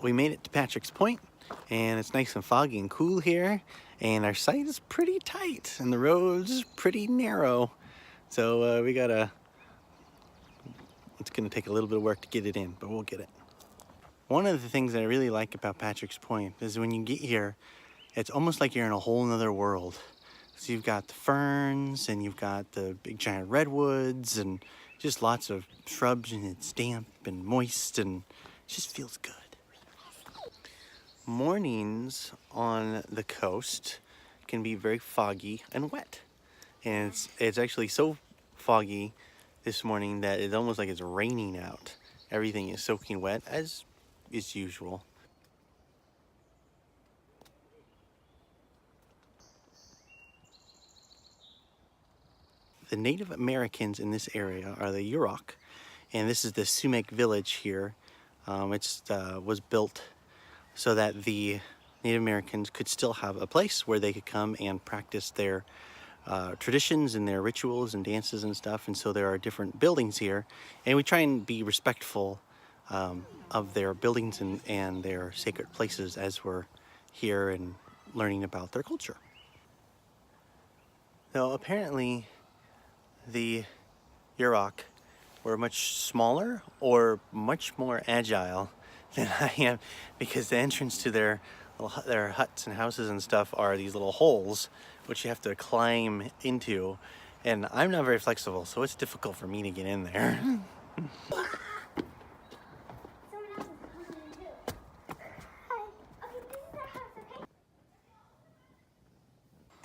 we made it to Patrick's Point, and it's nice and foggy and cool here, and our site is pretty tight and the road's pretty narrow, so it's gonna take a little bit of work to get it in, but we'll get it. One of the things that I really like about Patrick's Point is when you get here, it's almost like you're in a whole nother world. So you've got the ferns, and you've got the big giant redwoods, and just lots of shrubs, and it's damp and moist, and it just feels good. Mornings on the coast can be very foggy and wet. And it's actually so foggy this morning that it's almost like it's raining out. Everything is soaking wet, as is usual. The Native Americans in this area are the Yurok, and this is the Sumac village here. It was built so that the Native Americans could still have a place where they could come and practice their traditions and their rituals and dances and stuff. And so there are different buildings here, and we try and be respectful of their buildings and their sacred places as we're here and learning about their culture. So apparently the Yurok were much smaller or much more agile than I am, because the entrance to their huts and houses and stuff are these little holes which you have to climb into, and I'm not very flexible, so it's difficult for me to get in there.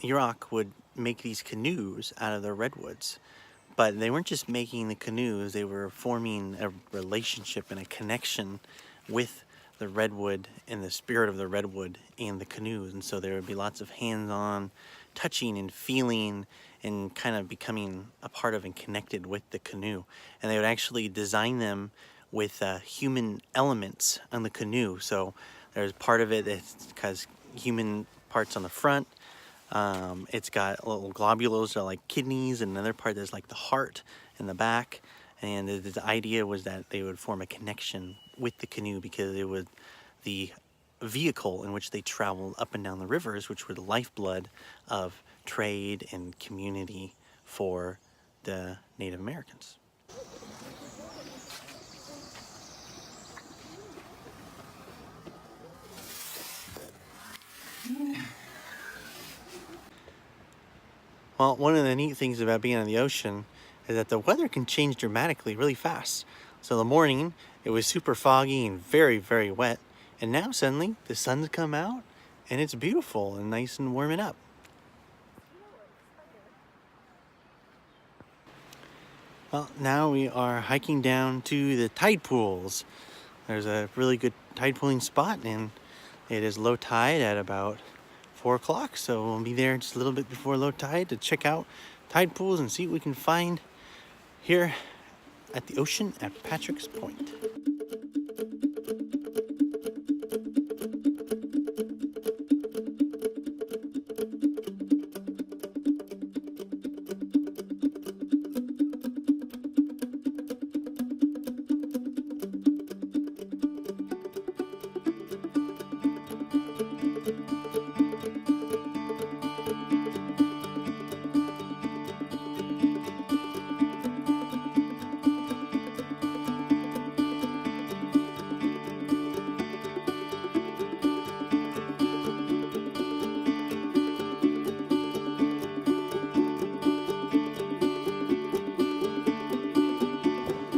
Yurok would make these canoes out of the redwoods, but they weren't just making the canoes, they were forming a relationship and a connection with the redwood and the spirit of the redwood and the canoes. And so there would be lots of hands-on touching and feeling and kind of becoming a part of and connected with the canoe. And they would actually design them with human elements on the canoe. So there's part of it that has human parts on the front. It's got little globules that are like kidneys, and another part that's like the heart in the back. And the idea was that they would form a connection with the canoe because it was the vehicle in which they traveled up and down the rivers, which were the lifeblood of trade and community for the Native Americans. Well, one of the neat things about being on the ocean is that the weather can change dramatically really fast. So in the morning, it was super foggy and very, very wet. And now suddenly the sun's come out and it's beautiful and nice and warming up. Well, now we are hiking down to the tide pools. There's a really good tide pooling spot, and it is low tide at about 4 o'clock. So we'll be there just a little bit before low tide to check out tide pools and see what we can find here at the ocean at Patrick's Point.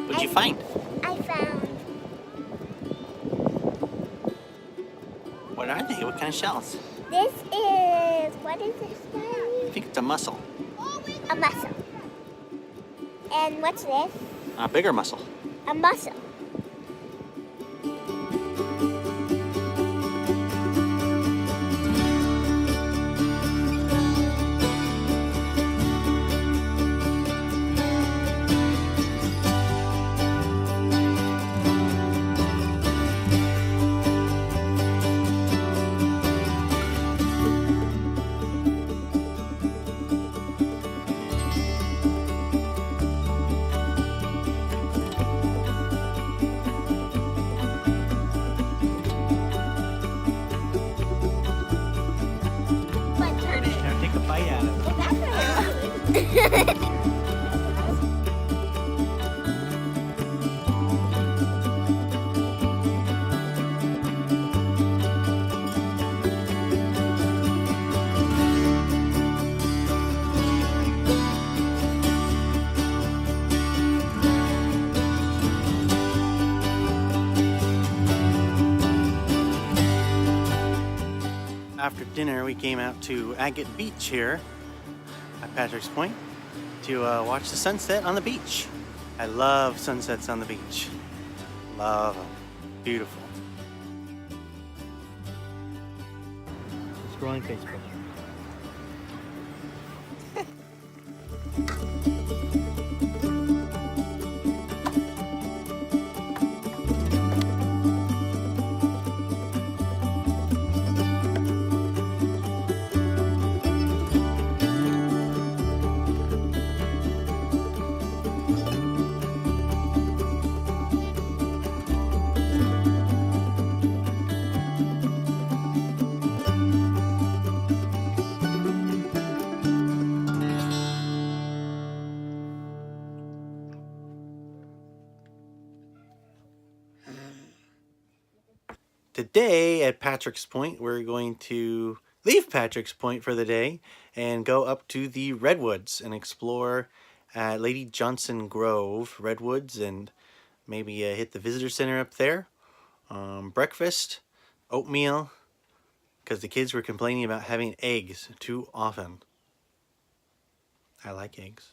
What'd you find? I found... What are they? What kind of shells? This is... What is this? I think it's a mussel. A mussel. And what's this? A bigger mussel. A mussel. After dinner, we came out to Agate Beach here at Patrick's Point to watch the sunset on the beach. I love sunsets on the beach. Love them. Beautiful. Scrolling Facebook. Today at Patrick's Point, we're going to leave Patrick's Point for the day and go up to the Redwoods and explore Lady Johnson Grove Redwoods and maybe hit the visitor center up there. Breakfast, oatmeal, because the kids were complaining about having eggs too often. I like eggs.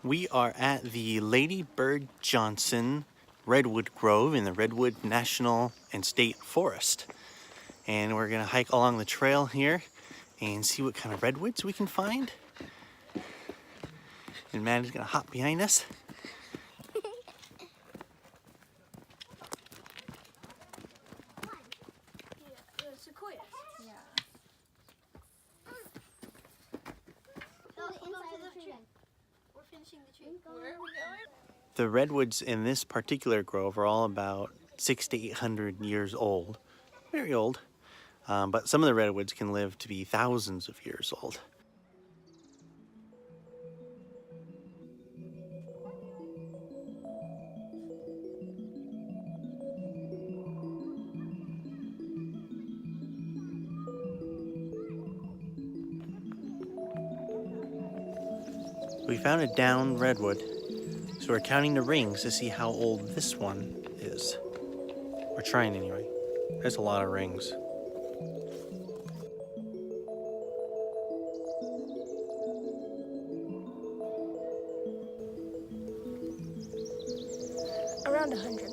We are at the Lady Bird Johnson Redwood Grove in the Redwood National and State Forest. And we're gonna hike along the trail here and see what kind of redwoods we can find. And Maddie's gonna hop behind us. Sequoias. Yeah. We're finishing the tree. Where are we going? The redwoods in this particular grove are all about 600 to 800 years old. Very old. But some of the redwoods can live to be thousands of years old. We found a down redwood, so we're counting the rings to see how old this one is. We're trying anyway. There's a lot of rings. Around 100.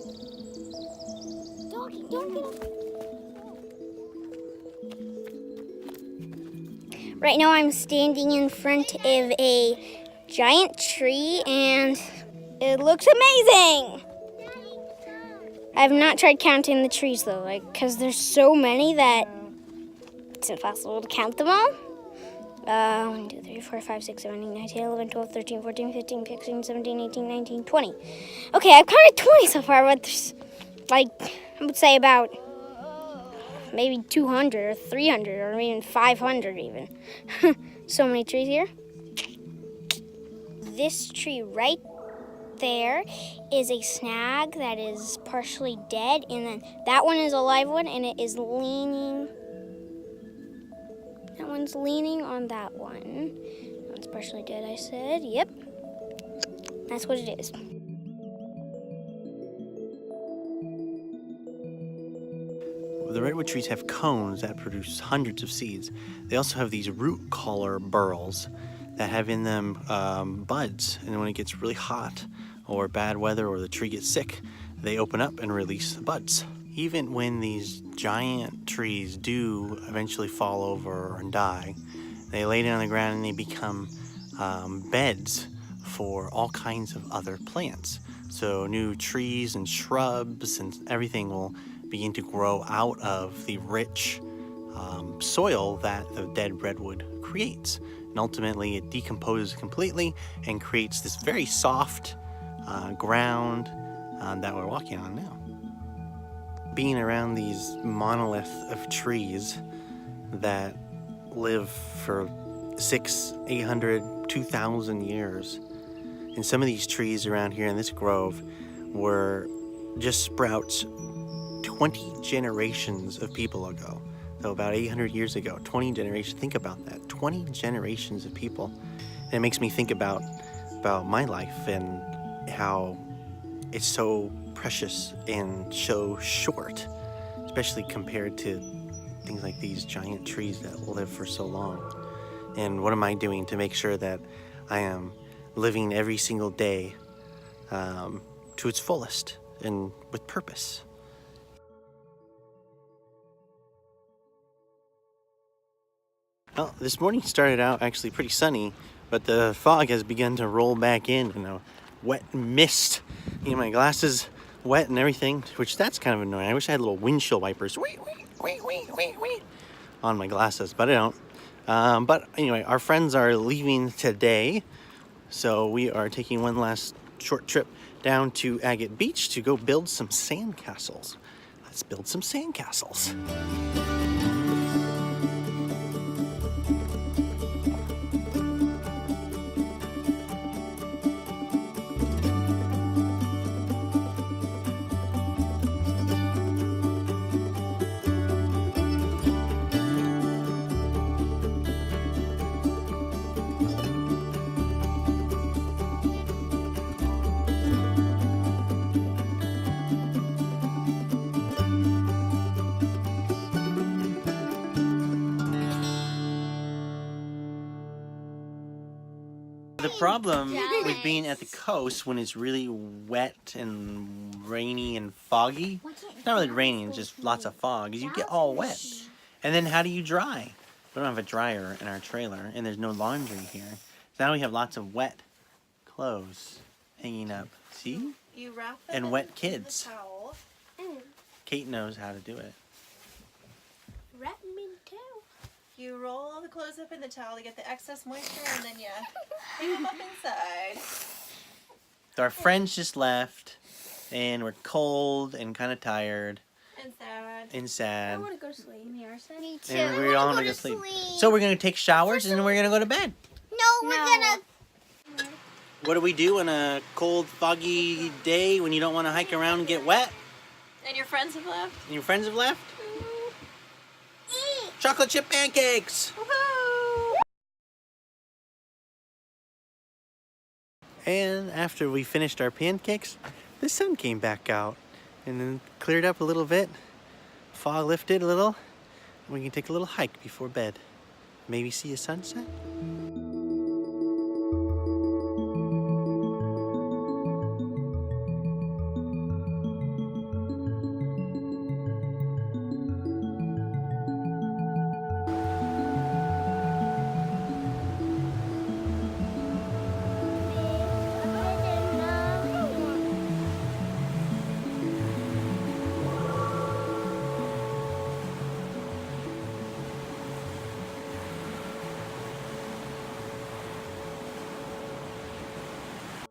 Right now I'm standing in front of a giant tree and it looks amazing. I have not tried counting the trees though, because there's so many that it's impossible to count them all. 1, 2, 3, 4, 5, 6, 7, 8, 9, 10, 11, 12, 13, 14, 15, 16, 17, 18, 19, 20. Okay, I've counted 20 so far, but there's I would say about maybe 200 or 300 or even 500 even. So many trees here. This tree right there is a snag that is partially dead, and then that one is a live one, and it is leaning. That one's leaning on that one. That one's partially dead, I said. Yep. That's what it is. The redwood trees have cones that produce hundreds of seeds. They also have these root collar burls that have in them buds, and when it gets really hot or bad weather or the tree gets sick, they open up and release the buds. Even when these giant trees do eventually fall over and die, they lay down on the ground and they become beds for all kinds of other plants. So new trees and shrubs and everything will begin to grow out of the rich soil that the dead redwood creates. And ultimately it decomposes completely and creates this very soft ground that we're walking on now. Being around these monolith of trees that live for 600, 800, 2,000 years. And some of these trees around here in this grove were just sprouts 20 generations of people ago. So about 800 years ago, 20 generations. Think about that, 20 generations of people. And it makes me think about my life and how it's so precious and so short, especially compared to things like these giant trees that live for so long. And what am I doing to make sure that I am living every single day to its fullest and with purpose? Well, this morning started out actually pretty sunny, but the fog has begun to roll back in a wet mist. My glasses wet and everything, which that's kind of annoying. I wish I had little windshield wipers on my glasses, but I don't. But anyway, our friends are leaving today, so we are taking one last short trip down to Agate Beach to go build some sandcastles. Let's build some sandcastles. The problem with being at the coast when it's really wet and rainy and foggy, it's not really raining, it's just lots of fog, is you get all wet. And then how do you dry? We don't have a dryer in our trailer, and there's no laundry here. So now we have lots of wet clothes hanging up. See? You wrap them And in wet the kids. towel. Kate knows how to do it. Wrap me too. You roll all the clothes up in the towel to get the excess moisture, and then you hang them up inside. So our friends just left, and we're cold and kind of tired And sad. and sad. I want to go to sleep. Me too. And we're all gonna go to sleep. So we're gonna take showers and then we're gonna go to bed. No, we're gonna. What do we do on a cold, foggy day when you don't want to hike around and get wet? And your friends have left? And your friends have left? Chocolate chip pancakes! Woohoo! And after we finished our pancakes, the sun came back out and then cleared up a little bit. Fog lifted a little. We can take a little hike before bed. Maybe see a sunset.